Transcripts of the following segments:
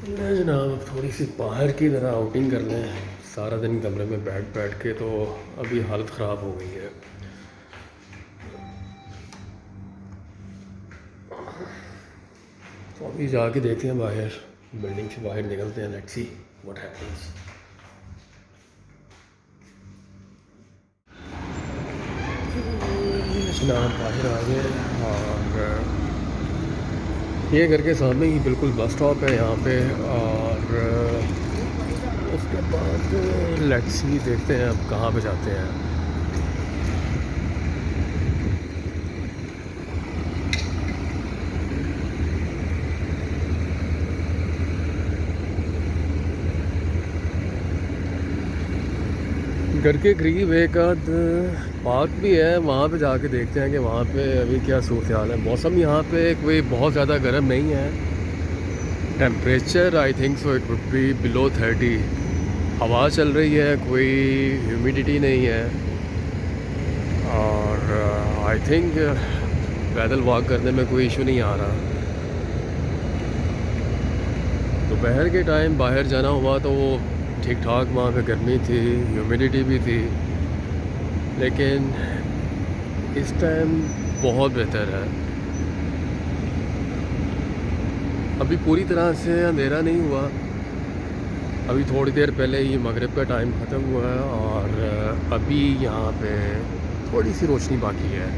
मैं जनाब अब थोड़ी सी बाहर की तरह आउटिंग कर लें। सारा दिन कमरे में बैठ बैठ के तो अभी हालत ख़राब हो गई है। तो अभी जाके देखते हैं बाहर, बिल्डिंग से बाहर निकलते हैं। Let's see what happens. जनाब बाहर आ गए और ये घर के सामने ही बिल्कुल बस स्टॉप है यहाँ पे। और उसके बाद लेट्स सी देखते हैं अब कहाँ पे जाते हैं। घर के करीब एक आध पार्क भी है, वहाँ पे जाके देखते हैं कि वहाँ पे अभी क्या सूरत हाल है। मौसम यहाँ पे कोई बहुत ज़्यादा गर्म नहीं है। Temperature I think so it would be below 30। हवा चल रही है, कोई ह्यूमिडिटी नहीं है। और आई थिंक पैदल वॉक करने में कोई इशू नहीं आ रहा। दोपहर के टाइम बाहर जाना हुआ तो वो ठीक ठाक, वहाँ पे गर्मी थी, ह्यूमिडिटी भी थी। लेकिन इस टाइम बहुत बेहतर है। अभी पूरी तरह से अंधेरा नहीं हुआ। अभी थोड़ी देर पहले ही मगरिब का टाइम ख़त्म हुआ है और अभी यहाँ पे थोड़ी सी रोशनी बाकी है।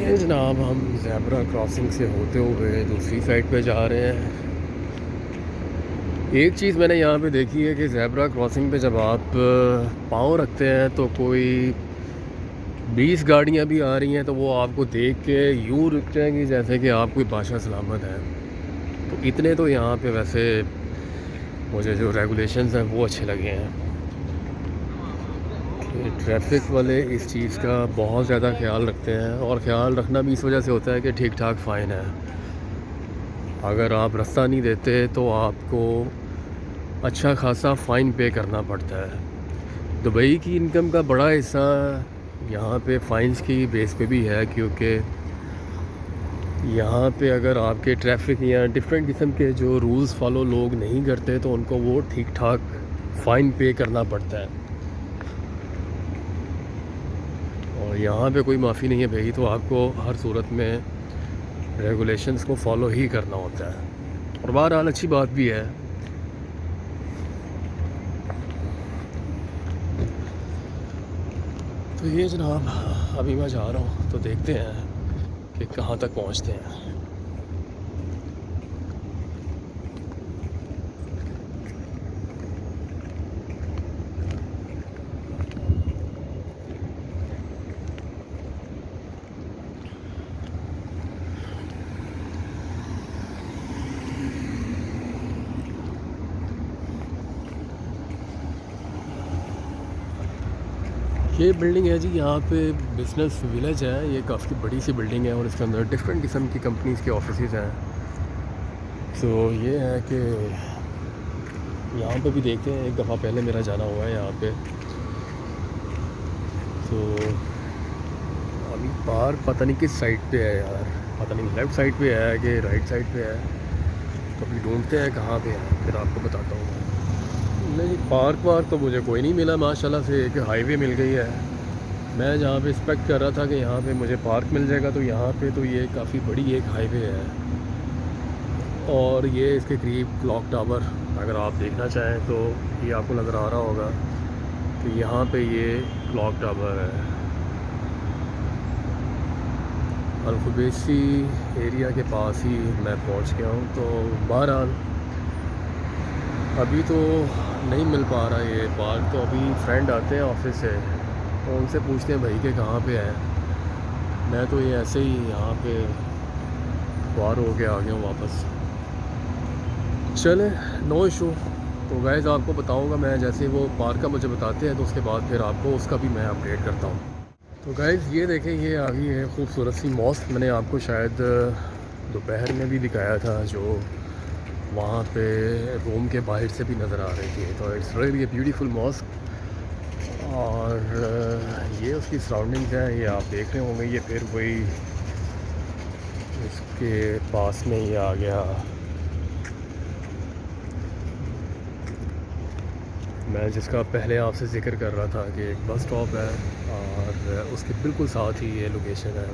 ये जनाब हम ज़ेब्रा क्रॉसिंग से होते हुए दूसरी साइड पे जा रहे हैं। एक चीज़ मैंने यहाँ पे देखी है कि ज़ेब्रा क्रॉसिंग पे जब आप पाँव रखते हैं तो कोई 20 गाड़ियाँ भी आ रही हैं तो वो आपको देख के यूँ रुक जाएंगी जैसे कि आप कोई बादशाह सलामत है। तो इतने तो यहाँ पे वैसे मुझे जो रेगुलेशंस हैं वो अच्छे लगे हैं कि ट्रैफिक वाले इस चीज़ का बहुत ज़्यादा ख्याल रखते हैं। और ख़्याल रखना भी इस वजह से होता है कि ठीक ठाक फ़ाइन है। अगर आप रास्ता नहीं देते तो आपको अच्छा खासा फ़ाइन पे करना पड़ता है। दुबई की इनकम का बड़ा हिस्सा यहाँ पे फ़ाइन्स की बेस पे भी है, क्योंकि यहाँ पे अगर आपके ट्रैफिक या डिफरेंट किस्म के जो रूल्स फॉलो लोग नहीं करते तो उनको वो ठीक ठाक फ़ाइन पे करना पड़ता है। और यहाँ पे कोई माफ़ी नहीं है भाई, तो आपको हर सूरत में रेगुलेशंस को फॉलो ही करना होता है। और बहरहाल अच्छी बात भी है। तो ये जनाब अभी मैं जा रहा हूँ, तो देखते हैं कि कहाँ तक पहुँचते हैं। ये बिल्डिंग है जी, यहाँ पे बिज़नेस विलेज है। ये काफ़ी बड़ी सी बिल्डिंग है और इसके अंदर डिफरेंट किस्म की कंपनीज़ के ऑफिसेज़ हैं। तो ये है कि यहाँ पे भी देखते हैं। एक दफ़ा पहले मेरा जाना हुआ है यहाँ पे। तो अभी पार्क पता नहीं किस साइड पे है यार, पता नहीं लेफ़्ट साइड पे है कि राइट साइड पे है। तो अभी ढूंढते हैं कहाँ पे है, फिर आपको बताता हूँ। नहीं, पार्क वार्क तो मुझे कोई नहीं मिला माशाल्लाह से। एक हाईवे मिल गई है। मैं जहाँ पे एक्सपेक्ट कर रहा था कि यहाँ पे मुझे पार्क मिल जाएगा, तो यहाँ पे तो ये काफ़ी बड़ी एक हाईवे है। और ये इसके करीब क्लॉक टावर अगर आप देखना चाहें तो ये आपको नज़र आ रहा होगा कि यहाँ पे ये क्लॉक टावर है। अल-खुबैसी एरिया के पास ही मैं पहुँच गया हूँ। तो बहरहाल अभी तो नहीं मिल पा रहा ये पार्क। तो अभी फ्रेंड आते हैं ऑफिस से, तो उनसे पूछते हैं भाई के कहाँ पे है। मैं तो ये ऐसे ही यहाँ पे बाहर हो के आ गया हूँ वापस। चले, नो इशू। तो गाइस आपको बताऊँगा मैं जैसे वो पार्क का मुझे बताते हैं, तो उसके बाद फिर आपको उसका भी मैं अपडेट करता हूँ। तो गाइस ये देखें, ये आ गई है खूबसूरत सी मॉस्क। मैंने आपको शायद दोपहर में भी दिखाया था, जो वहाँ पे रूम के बाहर से भी नज़र आ रही थी। तो it's really a beautiful mosque. और ये उसकी सराउंडिंग्स हैं, ये आप देख रहे होंगे। ये फिर वही इसके पास में ही आ गया, मैं जिसका पहले आपसे ज़िक्र कर रहा था कि एक बस स्टॉप है और उसके बिल्कुल साथ ही ये लोकेशन है।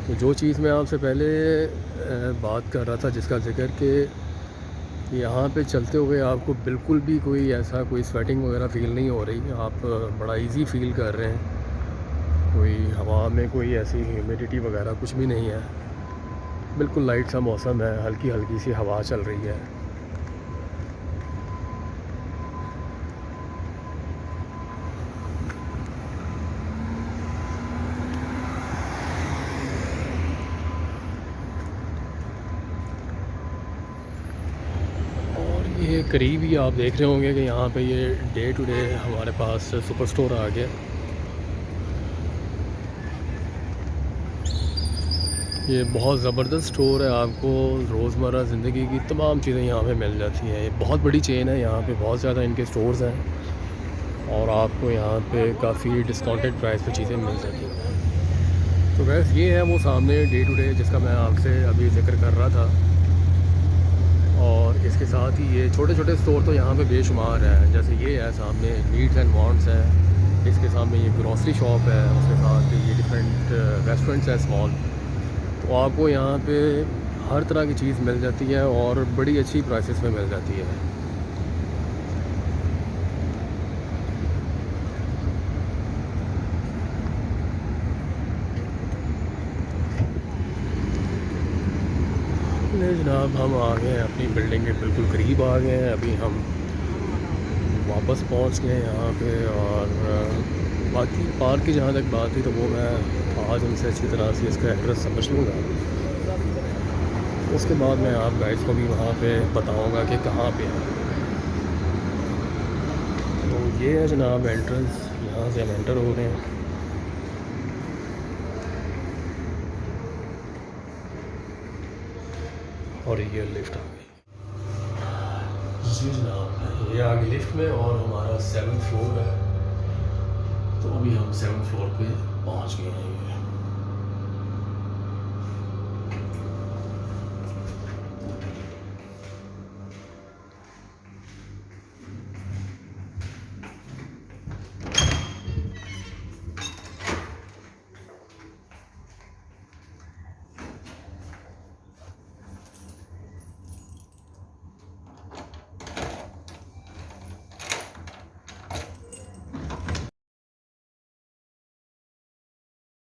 तो जो चीज़ मैं आपसे पहले बात कर रहा था, जिसका ज़िक्र कि यहाँ पे चलते हुए आपको बिल्कुल भी कोई ऐसा कोई स्वेटिंग वगैरह फ़ील नहीं हो रही, आप बड़ा इजी फ़ील कर रहे हैं। कोई हवा में कोई ऐसी ह्यूमिडिटी वगैरह कुछ भी नहीं है, बिल्कुल लाइट सा मौसम है, हल्की हल्की सी हवा चल रही है। ये करीब ही आप देख रहे होंगे कि यहाँ पे ये डे टू डे हमारे पास सुपर स्टोर आ गया। ये बहुत ज़बरदस्त स्टोर है, आपको रोज़मर्रा ज़िंदगी की तमाम चीज़ें यहाँ पे मिल जाती हैं। ये बहुत बड़ी चेन है, यहाँ पे बहुत ज़्यादा इनके स्टोर्स हैं और आपको यहाँ पे काफ़ी डिस्काउंटेड प्राइस पे चीज़ें मिल जाती हैं। तो वैसे ये है वो सामने डे टू डे जिसका मैं आपसे अभी ज़िक्र कर रहा था। और इसके साथ ही ये छोटे छोटे स्टोर तो यहाँ पे बेशुमार हैं, जैसे ये है सामने नीड्स एंड वांट्स है, इसके सामने ये ग्रॉसरी शॉप है, उसके साथ ये डिफरेंट रेस्टोरेंट्स हैं स्मॉल। तो आपको यहाँ पे हर तरह की चीज़ मिल जाती है और बड़ी अच्छी प्राइसेस में मिल जाती है। नहीं जनाब, हम आ गए हैं अपनी बिल्डिंग के बिल्कुल करीब आ गए हैं। अभी हम वापस पहुंच गए यहाँ पे। और बाकी पार्क की जहाँ तक बात थी तो वो मैं आज उनसे अच्छी तरह से इसका एड्रेस समझ लूँगा, उसके बाद मैं आप गाइस को भी वहाँ पे बताऊँगा कि कहाँ पे है। तो ये है जनाब एंट्रेंस, यहाँ से हम एंटर हो रहे हैं। और ये लिफ्ट आ गई जी जनाब, ये आ गई लिफ्ट में और हमारा 7th फ्लोर है। तो अभी हम 7th फ्लोर पे पहुंच गए हैं।